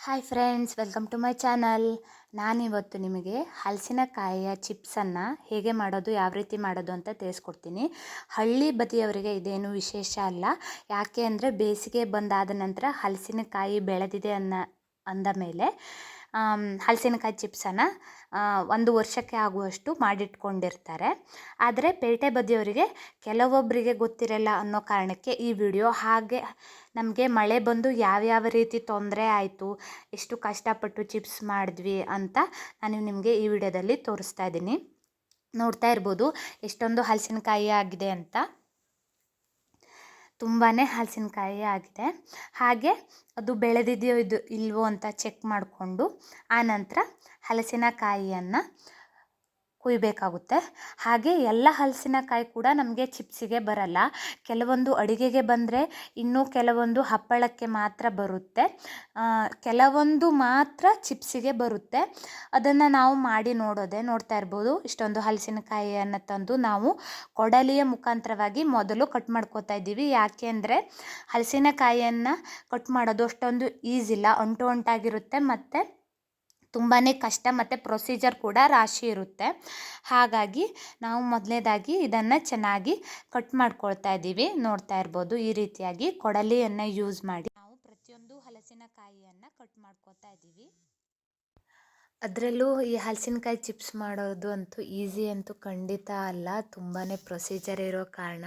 Hi friends, welcome to my channel. ನಾನಿವತ್ತು ನಿಮಗೆ ಹಲಸಿನಕಾಯಿಯ ಚಿಪ್ಸನ್ನು ಹೇಗೆ ಮಾಡೋದು, ಯಾವ ರೀತಿ ಮಾಡೋದು ಅಂತ ತಿಳಿಸ್ಕೊಡ್ತೀನಿ. ಹಳ್ಳಿ ಬದಿಯವರಿಗೆ ಇದೇನು ವಿಶೇಷ ಅಲ್ಲ. ಯಾಕೆ ಅಂದರೆ ಬೇಸಿಗೆ ಬಂದಾದ ನಂತರ ಹಲಸಿನಕಾಯಿ ಬೆಳೆದಿದೆ ಅಂದ ಮೇಲೆ ಹಲಸಿನಕಾಯಿ ಚಿಪ್ಸನ್ನು 1 ವರ್ಷಕ್ಕೆ ಆಗುವಷ್ಟು ಮಾಡಿಟ್ಕೊಂಡಿರ್ತಾರೆ. ಆದರೆ ಪೇಟೆ ಬದಿಯವರಿಗೆ ಕೆಲವೊಬ್ಬರಿಗೆ ಗೊತ್ತಿರಲ್ಲ ಅನ್ನೋ ಕಾರಣಕ್ಕೆ ಈ ವಿಡಿಯೋ ಹಾಗೆ ನಮಗೆ ಮಳೆ ಬಂದು ಯಾವ್ಯಾವ ರೀತಿ ತೊಂದರೆ ಆಯಿತು, ಎಷ್ಟು ಕಷ್ಟಪಟ್ಟು ಚಿಪ್ಸ್ ಮಾಡಿದ್ವಿ ಅಂತ ನಾನು ನಿಮಗೆ ಈ ವಿಡಿಯೋದಲ್ಲಿ ತೋರಿಸ್ತಾ ಇದ್ದೀನಿ. ನೋಡ್ತಾ ಇರ್ಬೋದು ಎಷ್ಟೊಂದು ಹಲಸಿನಕಾಯಿ ಆಗಿದೆ ಅಂತ. ತುಂಬಾ ಹಲಸಿನಕಾಯಿ ಆಗಿದೆ. ಹಾಗೆ ಅದು ಬೆಳೆದಿದೆಯೋ ಇಲ್ವೋ ಅಂತ ಚೆಕ್ ಮಾಡಿಕೊಂಡು ಆನಂತರ ಹಲಸಿನಕಾಯಿಯನ್ನು ಕುಯ್ಯಬೇಕಾಗುತ್ತೆ. ಹಾಗೆ ಎಲ್ಲ ಹಲಸಿನಕಾಯಿ ಕೂಡ ನಮಗೆ ಚಿಪ್ಸಿಗೆ ಬರಲ್ಲ. ಕೆಲವೊಂದು ಅಡುಗೆಗೆ ಬಂದರೆ, ಇನ್ನೂ ಕೆಲವೊಂದು ಹಪ್ಪಳಕ್ಕೆ ಮಾತ್ರ ಬರುತ್ತೆ, ಕೆಲವೊಂದು ಮಾತ್ರ ಚಿಪ್ಸಿಗೆ ಬರುತ್ತೆ. ಅದನ್ನು ನಾವು ಮಾಡಿ ನೋಡ್ತಾ ಇರ್ಬೋದು. ಇಷ್ಟೊಂದು ಹಲಸಿನಕಾಯಿಯನ್ನು ತಂದು ನಾವು ಕೊಡಲಿಯ ಮುಖಾಂತರವಾಗಿ ಮೊದಲು ಕಟ್ ಮಾಡ್ಕೋತಾ ಇದ್ದೀವಿ. ಯಾಕೆ ಅಂದರೆ ಹಲಸಿನಕಾಯಿಯನ್ನು ಕಟ್ ಮಾಡೋದು ಅಷ್ಟೊಂದು ಈಸಿಲ್ಲ, ಅಂಟಾಗಿರುತ್ತೆ ಮತ್ತು ತುಂಬಾ ಕಷ್ಟ ಮತ್ತು ಪ್ರೊಸೀಜರ್ ಕೂಡ ರಾಶಿ ಇರುತ್ತೆ. ಹಾಗಾಗಿ ನಾವು ಮೊದಲನೇದಾಗಿ ಇದನ್ನು ಚೆನ್ನಾಗಿ ಕಟ್ ಮಾಡ್ಕೊಳ್ತಾ ಇದ್ದೀವಿ. ನೋಡ್ತಾ ಇರ್ಬೋದು ಈ ರೀತಿಯಾಗಿ ಕೊಡಲಿಯನ್ನು ಯೂಸ್ ಮಾಡಿ ನಾವು ಪ್ರತಿಯೊಂದು ಹಲಸಿನಕಾಯಿಯನ್ನು ಕಟ್ ಮಾಡ್ಕೊತಾ ಇದ್ದೀವಿ. ಅದರಲ್ಲೂ ಈ ಹಲಸಿನಕಾಯಿ ಚಿಪ್ಸ್ ಮಾಡೋದು ಅಂತೂ ಈಸಿ ಅಂತೂ ಖಂಡಿತ ಅಲ್ಲ. ತುಂಬಾ ಪ್ರೊಸೀಜರ್ ಇರೋ ಕಾರಣ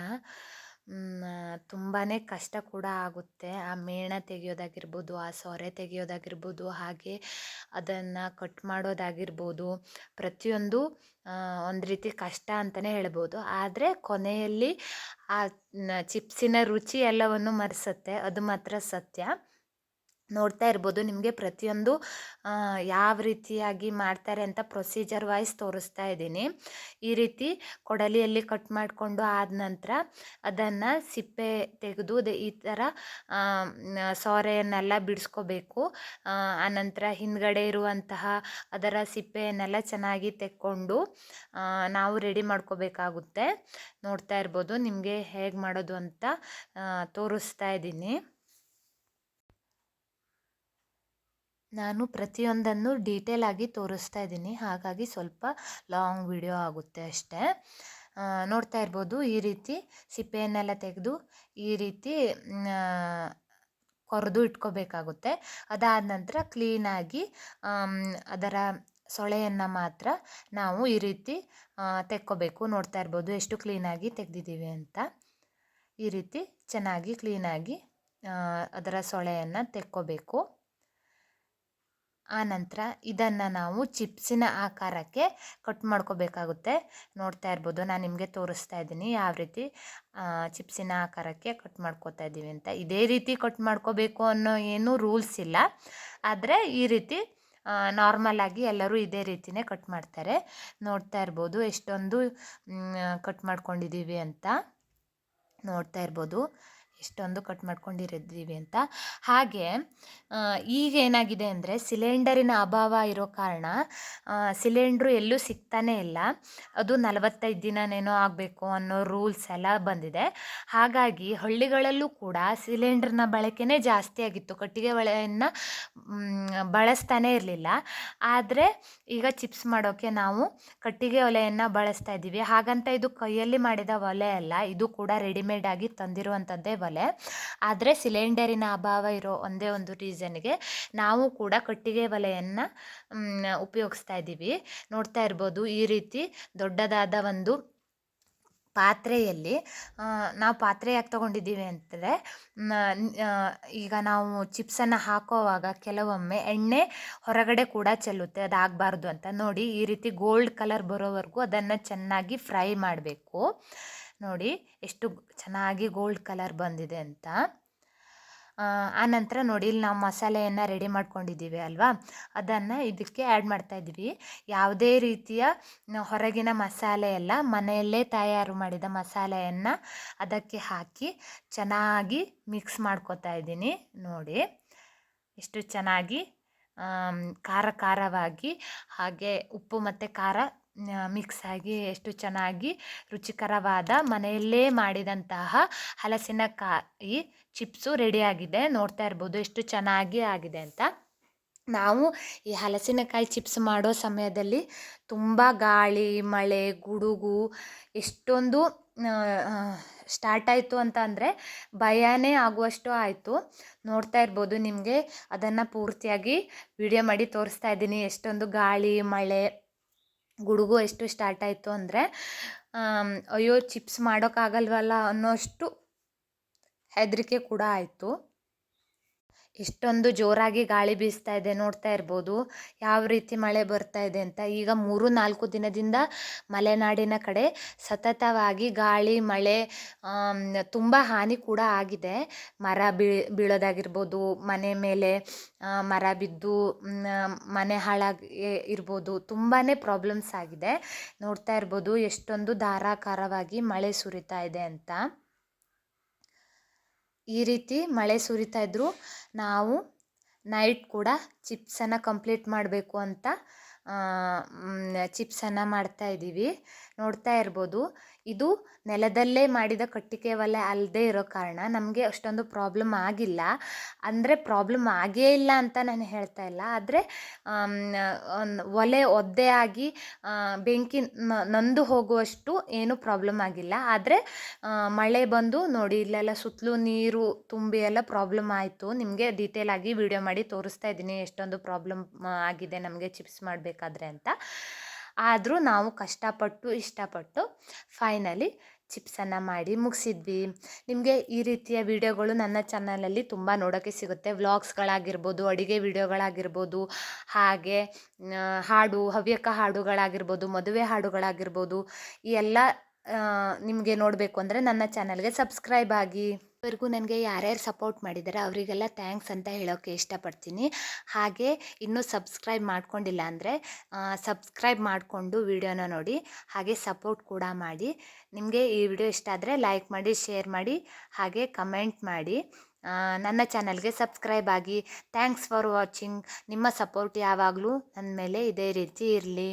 ತುಂಬಾ ಕಷ್ಟ ಕೂಡ ಆಗುತ್ತೆ. ಆ ಮೇಣ ತೆಗೆಯೋದಾಗಿರ್ಬೋದು, ಆ ಸೊರೆ ತೆಗೆಯೋದಾಗಿರ್ಬೋದು, ಹಾಗೆ ಅದನ್ನು ಕಟ್ ಮಾಡೋದಾಗಿರ್ಬೋದು, ಪ್ರತಿಯೊಂದು ಒಂದು ರೀತಿ ಕಷ್ಟ ಅಂತಲೇ ಹೇಳ್ಬೋದು. ಆದರೆ ಕೊನೆಯಲ್ಲಿ ಆ ಚಿಪ್ಸಿನ ರುಚಿ ಎಲ್ಲವನ್ನು ಮರೆಸುತ್ತೆ, ಅದು ಮಾತ್ರ ಸತ್ಯ. ನೋಡ್ತಾ ಇರ್ಬೋದು ನಿಮಗೆ ಪ್ರತಿಯೊಂದು ಯಾವ ರೀತಿಯಾಗಿ ಮಾಡ್ತಾರೆ ಅಂತ ಪ್ರೊಸೀಜರ್ ವೈಸ್ ತೋರಿಸ್ತಾ ಇದ್ದೀನಿ. ಈ ರೀತಿ ಕೊಡಲಿಯಲ್ಲಿ ಕಟ್ ಮಾಡಿಕೊಂಡು ಆದ ನಂತರ ಅದನ್ನು ಸಿಪ್ಪೆ ತೆಗೆದು ಈ ಥರ ಸೊರೆಯನ್ನೆಲ್ಲ ಬಿಡಿಸ್ಕೋಬೇಕು. ಆನಂತರ ಹಿಂದ್ಗಡೆ ಇರುವಂತಹ ಅದರ ಸಿಪ್ಪೆಯನ್ನೆಲ್ಲ ಚೆನ್ನಾಗಿ ತೆಕ್ಕೊಂಡು ನಾವು ರೆಡಿ ಮಾಡ್ಕೋಬೇಕಾಗುತ್ತೆ. ನೋಡ್ತಾ ಇರ್ಬೋದು ನಿಮಗೆ ಹೇಗೆ ಮಾಡೋದು ಅಂತ ತೋರಿಸ್ತಾ ಇದ್ದೀನಿ. ನಾನು ಪ್ರತಿಯೊಂದನ್ನು ಡೀಟೇಲ್ ಆಗಿ ತೋರಿಸ್ತಾ ಇದ್ದೀನಿ, ಹಾಗಾಗಿ ಸ್ವಲ್ಪ ಲಾಂಗ್ ವಿಡಿಯೋ ಆಗುತ್ತೆ ಅಷ್ಟೇ. ನೋಡ್ತಾ ಇರ್ಬೋದು ಈ ರೀತಿ ಸಿಪ್ಪೆಯನ್ನೆಲ್ಲ ತೆಗೆದು ಈ ರೀತಿ ಕೊರೆದು ಇಟ್ಕೋಬೇಕಾಗುತ್ತೆ. ಅದಾದ ನಂತರ ಕ್ಲೀನಾಗಿ ಅದರ ಸೊಳೆಯನ್ನು ಮಾತ್ರ ನಾವು ಈ ರೀತಿ ತೆಕ್ಕೋಬೇಕು. ನೋಡ್ತಾ ಇರ್ಬೋದು ಎಷ್ಟು ಕ್ಲೀನಾಗಿ ತೆಗೆದಿದ್ದೀವಿ ಅಂತ. ಈ ರೀತಿ ಚೆನ್ನಾಗಿ ಕ್ಲೀನಾಗಿ ಅದರ ಸೊಳೆಯನ್ನು ತೆಕ್ಕೋಬೇಕು. ಆನಂತರ ಇದನ್ನು ನಾವು ಚಿಪ್ಸಿನ ಆಕಾರಕ್ಕೆ ಕಟ್ ಮಾಡ್ಕೋಬೇಕಾಗುತ್ತೆ. ನೋಡ್ತಾ ಇರ್ಬೋದು ನಾನು ನಿಮಗೆ ತೋರಿಸ್ತಾ ಇದ್ದೀನಿ ಯಾವ ರೀತಿ ಚಿಪ್ಸಿನ ಆಕಾರಕ್ಕೆ ಕಟ್ ಮಾಡ್ಕೋತಾ ಇದ್ದೀವಿ ಅಂತ. ಇದೇ ರೀತಿ ಕಟ್ ಮಾಡ್ಕೋಬೇಕು ಅನ್ನೋ ಏನೂ ರೂಲ್ಸ್ ಇಲ್ಲ, ಆದರೆ ಈ ರೀತಿ ನಾರ್ಮಲಾಗಿ ಎಲ್ಲರೂ ಇದೇ ರೀತಿಯೇ ಕಟ್ ಮಾಡ್ತಾರೆ. ನೋಡ್ತಾ ಇರ್ಬೋದು ಎಷ್ಟೊಂದು ಕಟ್ ಮಾಡ್ಕೊಂಡಿದ್ದೀವಿ ಅಂತ. ನೋಡ್ತಾ ಇರ್ಬೋದು ಎಷ್ಟೊಂದು ಕಟ್ ಮಾಡ್ಕೊಂಡಿರಿದ್ದೀವಿ ಅಂತ. ಹಾಗೆ ಈಗ ಏನಾಗಿದೆ ಅಂದರೆ ಸಿಲಿಂಡರಿನ ಅಭಾವ ಇರೋ ಕಾರಣ ಸಿಲಿಂಡ್ರು ಎಲ್ಲೂ ಸಿಗ್ತಾನೇ ಇಲ್ಲ. ಅದು 45 ದಿನನೇನೋ ಆಗಬೇಕು ಅನ್ನೋ ರೂಲ್ಸ್ ಎಲ್ಲ ಬಂದಿದೆ. ಹಾಗಾಗಿ ಹಳ್ಳಿಗಳಲ್ಲೂ ಕೂಡ ಸಿಲಿಂಡ್ರನ್ನ ಬಳಕೆನೇ ಜಾಸ್ತಿ ಆಗಿತ್ತು, ಕಟ್ಟಿಗೆ ಒಲೆಯನ್ನು ಬಳಸ್ತಾನೇ ಇರಲಿಲ್ಲ. ಆದರೆ ಈಗ ಚಿಪ್ಸ್ ಮಾಡೋಕ್ಕೆ ನಾವು ಕಟ್ಟಿಗೆ ಒಲೆಯನ್ನು ಬಳಸ್ತಾ ಇದ್ದೀವಿ. ಹಾಗಂತ ಇದು ಕೈಯಲ್ಲಿ ಮಾಡಿದ ಒಲೆ ಅಲ್ಲ, ಇದು ಕೂಡ ರೆಡಿಮೇಡ್ ಆಗಿ ತಂದಿರುವಂಥದ್ದೇ ಒಲೆ. ಆದರೆ ಸಿಲಿಂಡರಿನ ಅಭಾವ ಇರೋ ಒಂದೇ ಒಂದು ರೀಸನ್ಗೆ ನಾವು ಕೂಡ ಕಟ್ಟಿಗೆ ಒಲೆಯನ್ನು ಉಪಯೋಗಿಸ್ತಾ ಇದ್ದೀವಿ. ನೋಡ್ತಾ ಇರ್ಬೋದು ಈ ರೀತಿ ದೊಡ್ಡದಾದ ಒಂದು ಪಾತ್ರೆಯಲ್ಲಿ ನಾವು ಪಾತ್ರೆ ಯಾಕೆ ತೊಗೊಂಡಿದ್ದೀವಿ ಅಂತಂದರೆ, ಈಗ ನಾವು ಚಿಪ್ಸನ್ನು ಹಾಕೋವಾಗ ಕೆಲವೊಮ್ಮೆ ಎಣ್ಣೆ ಹೊರಗಡೆ ಕೂಡ ಚೆಲ್ಲುತ್ತೆ, ಅದಾಗಬಾರ್ದು ಅಂತ. ನೋಡಿ ಈ ರೀತಿ ಗೋಲ್ಡ್ ಕಲರ್ ಬರೋವರೆಗೂ ಅದನ್ನು ಚೆನ್ನಾಗಿ ಫ್ರೈ ಮಾಡಬೇಕು. ನೋಡಿ ಎಷ್ಟು ಚೆನ್ನಾಗಿ ಗೋಲ್ಡ್ ಕಲರ್ ಬಂದಿದೆ ಅಂತ. ಆನಂತರ ನೋಡಿ ಇಲ್ಲಿ ನಾವು ಮಸಾಲೆಯನ್ನು ರೆಡಿ ಮಾಡ್ಕೊಂಡಿದ್ದೀವಿ ಅಲ್ವಾ, ಅದನ್ನು ಇದಕ್ಕೆ ಆ್ಯಡ್ ಮಾಡ್ತಾಯಿದ್ದೀವಿ. ಯಾವುದೇ ರೀತಿಯ ಹೊರಗಿನ ಮಸಾಲೆ ಎಲ್ಲ, ಮನೆಯಲ್ಲೇ ತಯಾರು ಮಾಡಿದ ಮಸಾಲೆಯನ್ನು ಅದಕ್ಕೆ ಹಾಕಿ ಚೆನ್ನಾಗಿ ಮಿಕ್ಸ್ ಮಾಡ್ಕೊತಾ ಇದ್ದೀನಿ. ನೋಡಿ ಎಷ್ಟು ಚೆನ್ನಾಗಿ ಖಾರವಾಗಿ ಹಾಗೆ ಉಪ್ಪು ಮತ್ತು ಖಾರ ಮಿಕ್ಸ್ ಆಗಿ ಎಷ್ಟು ಚೆನ್ನಾಗಿ ರುಚಿಕರವಾದ ಮನೆಯಲ್ಲೇ ಮಾಡಿದಂತಹ ಹಲಸಿನಕಾಯಿ ಚಿಪ್ಸು ರೆಡಿಯಾಗಿದೆ. ನೋಡ್ತಾ ಇರ್ಬೋದು ಎಷ್ಟು ಚೆನ್ನಾಗಿ ಆಗಿದೆ ಅಂತ. ನಾವು ಈ ಹಲಸಿನಕಾಯಿ ಚಿಪ್ಸ್ ಮಾಡೋ ಸಮಯದಲ್ಲಿ ತುಂಬ ಗಾಳಿ ಮಳೆ ಗುಡುಗು ಎಷ್ಟೊಂದು ಸ್ಟಾರ್ಟ್ ಆಯಿತು ಅಂತ ಅಂದರೆ ಭಯನೇ ಆಗುವಷ್ಟು ಆಯಿತು. ನೋಡ್ತಾ ಇರ್ಬೋದು, ನಿಮಗೆ ಅದನ್ನು ಪೂರ್ತಿಯಾಗಿ ವಿಡಿಯೋ ಮಾಡಿ ತೋರಿಸ್ತಾ ಇದ್ದೀನಿ. ಎಷ್ಟೊಂದು ಗಾಳಿ ಮಳೆ ಗುಡುಗು ಎಷ್ಟು ಸ್ಟಾರ್ಟ್ ಆಯಿತು ಅಂದರೆ ಅಯ್ಯೋ ಚಿಪ್ಸ್ ಮಾಡೋಕ್ಕಾಗಲ್ವಲ್ಲ ಅನ್ನೋಷ್ಟು ಹೆದರಿಕೆ ಕೂಡ ಆಯಿತು. ಎಷ್ಟೊಂದು ಜೋರಾಗಿ ಗಾಳಿ ಬೀಸ್ತಾ ಇದೆ, ನೋಡ್ತಾ ಇರ್ಬೋದು ಯಾವ ರೀತಿ ಮಳೆ ಬರ್ತಾ ಇದೆ ಅಂತ. ಈಗ 3-4 ದಿನದಿಂದ ಮಲೆನಾಡಿನ ಕಡೆ ಸತತವಾಗಿ ಗಾಳಿ ಮಳೆ, ತುಂಬ ಹಾನಿ ಕೂಡ ಆಗಿದೆ. ಮರ ಬೀಳೋದಾಗಿರ್ಬೋದು, ಮನೆ ಮೇಲೆ ಮರ ಬಿದ್ದು ಮನೆ ಹಾಳಾಗಿ ಇರ್ಬೋದು, ತುಂಬಾ ಪ್ರಾಬ್ಲಮ್ಸ್ ಆಗಿದೆ. ನೋಡ್ತಾ ಇರ್ಬೋದು ಎಷ್ಟೊಂದು ಧಾರಾಕಾರವಾಗಿ ಮಳೆ ಸುರಿತಾ ಇದೆ ಅಂತ. ಈ ರೀತಿ ಮಳೆ ಸುರಿತಾ ಇದ್ದರೂ ನಾವು ನೈಟ್ ಕೂಡ ಚಿಪ್ಸನ್ನು ಕಂಪ್ಲೀಟ್ ಮಾಡಬೇಕು ಅಂತ ಚಿಪ್ಸನ್ನು ಮಾಡ್ತಾಯಿದ್ದೀವಿ. ನೋಡ್ತಾ ಇರ್ಬೋದು, ಇದು ನೆಲದಲ್ಲೇ ಮಾಡಿದ ಕಟ್ಟಿಗೆ ಒಲೆ ಅಲ್ಲದೆ ಇರೋ ಕಾರಣ ನಮಗೆ ಅಷ್ಟೊಂದು ಪ್ರಾಬ್ಲಮ್ ಆಗಿಲ್ಲ. ಅಂದರೆ ಪ್ರಾಬ್ಲಮ್ ಆಗೇ ಇಲ್ಲ ಅಂತ ನಾನು ಹೇಳ್ತಾ ಇಲ್ಲ, ಆದರೆ ಒಲೆ ಒದ್ದೆ ಆಗಿ ಬೆಂಕಿ ನಂದು ಹೋಗುವಷ್ಟು ಏನೂ ಪ್ರಾಬ್ಲಮ್ ಆಗಿಲ್ಲ. ಆದರೆ ಮಳೆ ಬಂದು ನೋಡಿ ಇಲ್ಲೆಲ್ಲ ಸುತ್ತಲೂ ನೀರು ತುಂಬಿ ಎಲ್ಲ ಪ್ರಾಬ್ಲಮ್ ಆಯಿತು. ನಿಮಗೆ ಡೀಟೇಲ್ ಆಗಿ ವಿಡಿಯೋ ಮಾಡಿ ತೋರಿಸ್ತಾ ಇದ್ದೀನಿ ಎಷ್ಟೊಂದು ಪ್ರಾಬ್ಲಮ್ ಆಗಿದೆ ನಮಗೆ ಚಿಪ್ಸ್ ಮಾಡಬೇಕಾದ್ರೆ ಅಂತ. ಆದರೂ ನಾವು ಕಷ್ಟಪಟ್ಟು ಇಷ್ಟಪಟ್ಟು ಫೈನಲಿ ಚಿಪ್ಸನ್ನು ಮಾಡಿ ಮುಗಿಸಿದ್ವಿ. ನಿಮಗೆ ಈ ರೀತಿಯ ವಿಡಿಯೋಗಳು ನನ್ನ ಚಾನಲಲ್ಲಿ ತುಂಬ ನೋಡೋಕ್ಕೆ ಸಿಗುತ್ತೆ. ವ್ಲಾಗ್ಸ್ಗಳಾಗಿರ್ಬೋದು, ಅಡುಗೆ ವಿಡಿಯೋಗಳಾಗಿರ್ಬೋದು, ಹಾಗೆ ಹವ್ಯಕ ಹಾಡುಗಳಾಗಿರ್ಬೋದು, ಮದುವೆ ಹಾಡುಗಳಾಗಿರ್ಬೋದು, ಈ ಎಲ್ಲ ನಿಮಗೆ ನೋಡಬೇಕು ಅಂದರೆ ನನ್ನ ಚಾನಲ್ಗೆ ಸಬ್ಸ್ಕ್ರೈಬ್ ಆಗಿ. ಇವರೆಗೂ ನನಗೆ ಯಾರ್ಯಾರು ಸಪೋರ್ಟ್ ಮಾಡಿದ್ದಾರೆ ಅವರಿಗೆಲ್ಲ ಥ್ಯಾಂಕ್ಸ್ ಅಂತ ಹೇಳೋಕ್ಕೆ ಇಷ್ಟಪಡ್ತೀನಿ. ಹಾಗೆ ಇನ್ನೂ ಸಬ್ಸ್ಕ್ರೈಬ್ ಮಾಡ್ಕೊಂಡಿಲ್ಲ ಅಂದರೆ ಸಬ್ಸ್ಕ್ರೈಬ್ ಮಾಡಿಕೊಂಡು ವಿಡಿಯೋನ ನೋಡಿ, ಹಾಗೆ ಸಪೋರ್ಟ್ ಕೂಡ ಮಾಡಿ. ನಿಮಗೆ ಈ ವಿಡಿಯೋ ಇಷ್ಟ ಆದರೆ ಲೈಕ್ ಮಾಡಿ, ಶೇರ್ ಮಾಡಿ, ಹಾಗೆ ಕಮೆಂಟ್ ಮಾಡಿ. ನನ್ನ ಚಾನಲ್ಗೆ ಸಬ್ಸ್ಕ್ರೈಬ್ ಆಗಿ. Thanks for watching. ನಿಮ್ಮ ಸಪೋರ್ಟ್ ಯಾವಾಗಲೂ ನನ್ನ ಮೇಲೆ ಇದೇ ರೀತಿ ಇರಲಿ.